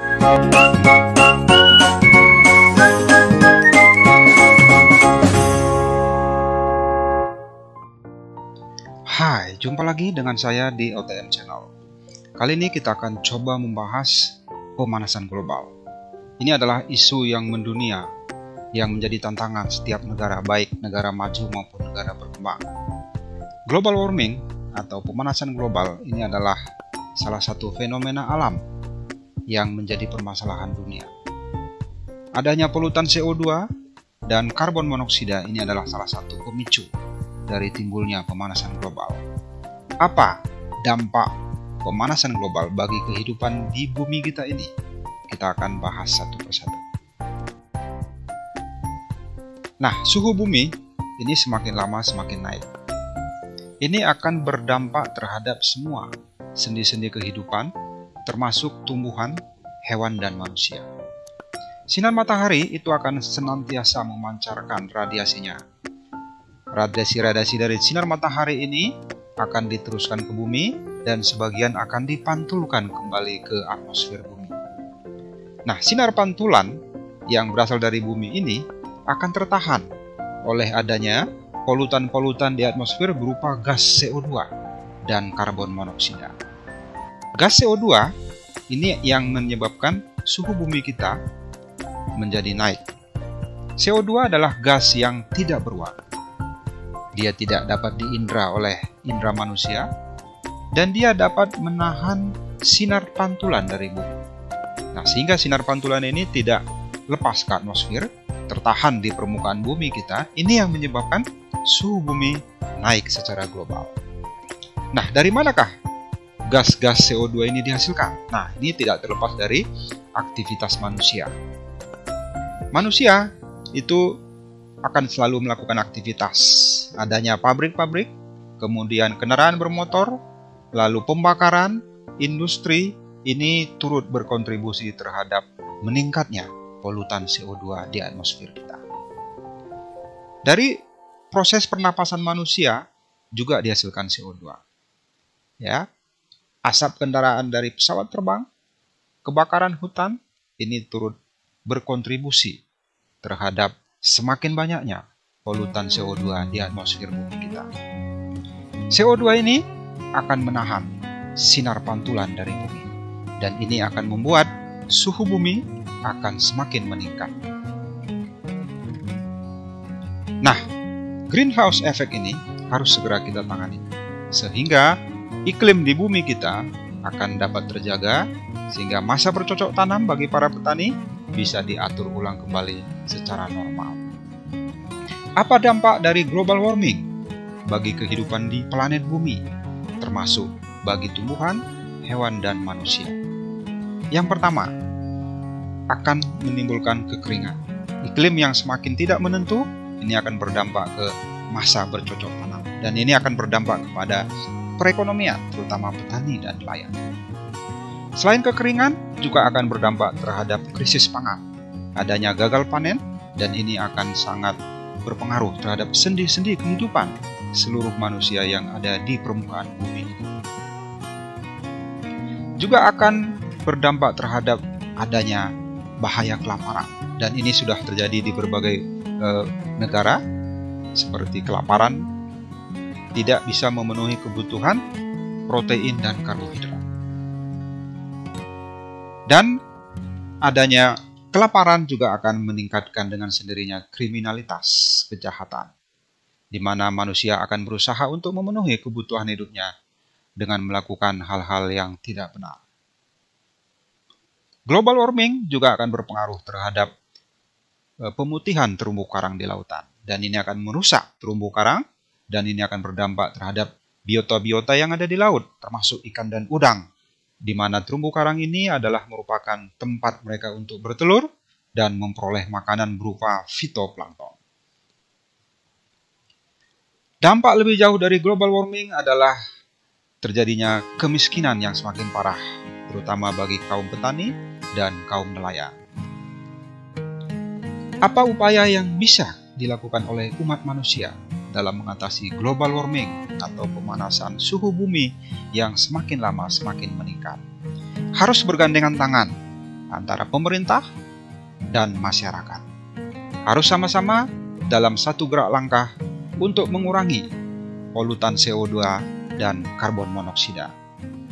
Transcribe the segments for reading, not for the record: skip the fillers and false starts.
Hai, jumpa lagi dengan saya di OTM Channel. Kali ini kita akan coba membahas pemanasan global. Ini adalah isu yang mendunia, yang menjadi tantangan setiap negara, baik negara maju maupun negara berkembang. Global warming atau pemanasan global ini adalah salah satu fenomena alam yang menjadi permasalahan dunia. Adanya polutan CO2 dan karbon monoksida ini adalah salah satu pemicu dari timbulnya pemanasan global. Apa dampak pemanasan global bagi kehidupan di bumi kita ini? Kita akan bahas satu persatu. Nah, suhu bumi ini semakin lama semakin naik. Ini akan berdampak terhadap semua sendi-sendi kehidupan, termasuk tumbuhan, hewan, dan manusia. Sinar matahari itu akan senantiasa memancarkan radiasinya. Radiasi-radiasi dari sinar matahari ini akan diteruskan ke bumi dan sebagian akan dipantulkan kembali ke atmosfer bumi. Nah, sinar pantulan yang berasal dari bumi ini akan tertahan oleh adanya polutan-polutan di atmosfer berupa gas CO2 dan karbon monoksida. Gas CO2 ini yang menyebabkan suhu bumi kita menjadi naik. CO2 adalah gas yang tidak berwarna. Dia tidak dapat diindra oleh indera manusia, dan dia dapat menahan sinar pantulan dari bumi. Nah, sehingga sinar pantulan ini tidak lepas ke atmosfer, tertahan di permukaan bumi kita. Ini yang menyebabkan suhu bumi naik secara global. Nah, dari manakah gas-gas CO2 ini dihasilkan? Nah, ini tidak terlepas dari aktivitas manusia. Manusia itu akan selalu melakukan aktivitas. Adanya pabrik-pabrik, kemudian kendaraan bermotor, lalu pembakaran, industri, ini turut berkontribusi terhadap meningkatnya polutan CO2 di atmosfer kita. Dari proses pernapasan manusia juga dihasilkan CO2. Ya, asap kendaraan dari pesawat terbang, kebakaran hutan, ini turut berkontribusi terhadap semakin banyaknya polutan CO2 di atmosfer bumi kita. CO2 ini akan menahan sinar pantulan dari bumi, dan ini akan membuat suhu bumi akan semakin meningkat. Nah, greenhouse effect ini harus segera kita tangani, sehingga iklim di bumi kita akan dapat terjaga, sehingga masa bercocok tanam bagi para petani bisa diatur ulang kembali secara normal. Apa dampak dari global warming bagi kehidupan di planet bumi, termasuk bagi tumbuhan, hewan, dan manusia? Yang pertama, akan menimbulkan kekeringan. Iklim yang semakin tidak menentu, ini akan berdampak ke masa bercocok tanam, dan ini akan berdampak kepada perekonomian, terutama petani dan nelayan. Selain kekeringan, juga akan berdampak terhadap krisis pangan. Adanya gagal panen, dan ini akan sangat berpengaruh terhadap sendi-sendi kehidupan seluruh manusia yang ada di permukaan bumi. Juga akan berdampak terhadap adanya bahaya kelaparan, dan ini sudah terjadi di berbagai negara, seperti kelaparan, tidak bisa memenuhi kebutuhan protein dan karbohidrat. Dan adanya kelaparan juga akan meningkatkan dengan sendirinya kriminalitas, kejahatan, di mana manusia akan berusaha untuk memenuhi kebutuhan hidupnya dengan melakukan hal-hal yang tidak benar. Global warming juga akan berpengaruh terhadap pemutihan terumbu karang di lautan, dan ini akan merusak terumbu karang, dan ini akan berdampak terhadap biota-biota yang ada di laut, termasuk ikan dan udang, di mana terumbu karang ini adalah merupakan tempat mereka untuk bertelur dan memperoleh makanan berupa fitoplankton. Dampak lebih jauh dari global warming adalah terjadinya kemiskinan yang semakin parah, terutama bagi kaum petani dan kaum nelayan. Apa upaya yang bisa dilakukan oleh umat manusia dalam mengatasi global warming atau pemanasan suhu bumi yang semakin lama semakin meningkat? Harus bergandengan tangan antara pemerintah dan masyarakat. Harus sama-sama dalam satu gerak langkah untuk mengurangi polutan CO2 dan karbon monoksida.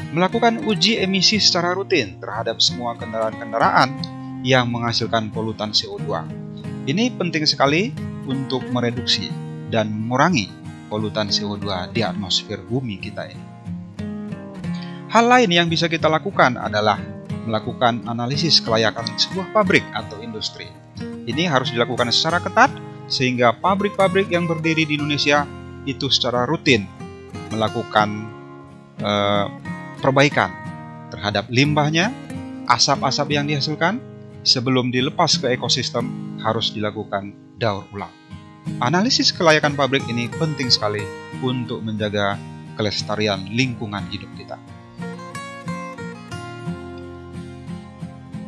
Melakukan uji emisi secara rutin terhadap semua kendaraan-kendaraan yang menghasilkan polutan CO2. Ini penting sekali untuk mereduksi dan mengurangi polutan CO2 di atmosfer bumi kita ini. Hal lain yang bisa kita lakukan adalah melakukan analisis kelayakan sebuah pabrik atau industri. Ini harus dilakukan secara ketat sehingga pabrik-pabrik yang berdiri di Indonesia itu secara rutin melakukan perbaikan terhadap limbahnya, asap-asap yang dihasilkan sebelum dilepas ke ekosistem harus dilakukan daur ulang. Analisis kelayakan pabrik ini penting sekali untuk menjaga kelestarian lingkungan hidup kita.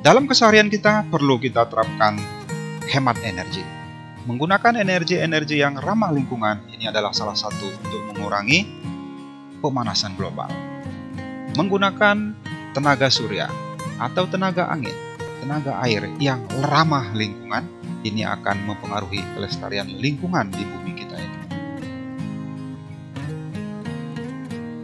Dalam keseharian kita perlu kita terapkan hemat energi. Menggunakan energi-energi yang ramah lingkungan ini adalah salah satu untuk mengurangi pemanasan global. Menggunakan tenaga surya atau tenaga angin, tenaga air yang ramah lingkungan ini akan mempengaruhi kelestarian lingkungan di bumi kita ini.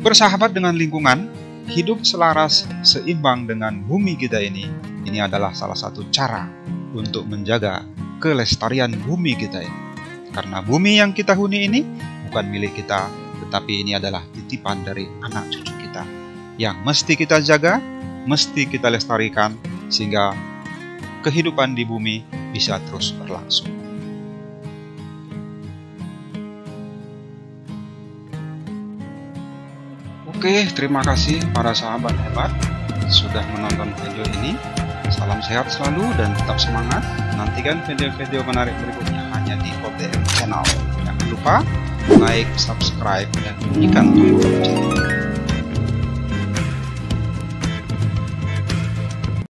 Bersahabat dengan lingkungan, hidup selaras seimbang dengan bumi kita ini adalah salah satu cara untuk menjaga kelestarian bumi kita ini. Karena bumi yang kita huni ini bukan milik kita, tetapi ini adalah titipan dari anak cucu kita yang mesti kita jaga, mesti kita lestarikan sehingga kehidupan di bumi bisa terus berlangsung. Oke, terima kasih para sahabat hebat sudah menonton video ini. Salam sehat selalu dan tetap semangat. Nantikan video-video menarik berikutnya hanya di OTM Channel. Jangan lupa like, subscribe, dan bunyikan tombol lonceng.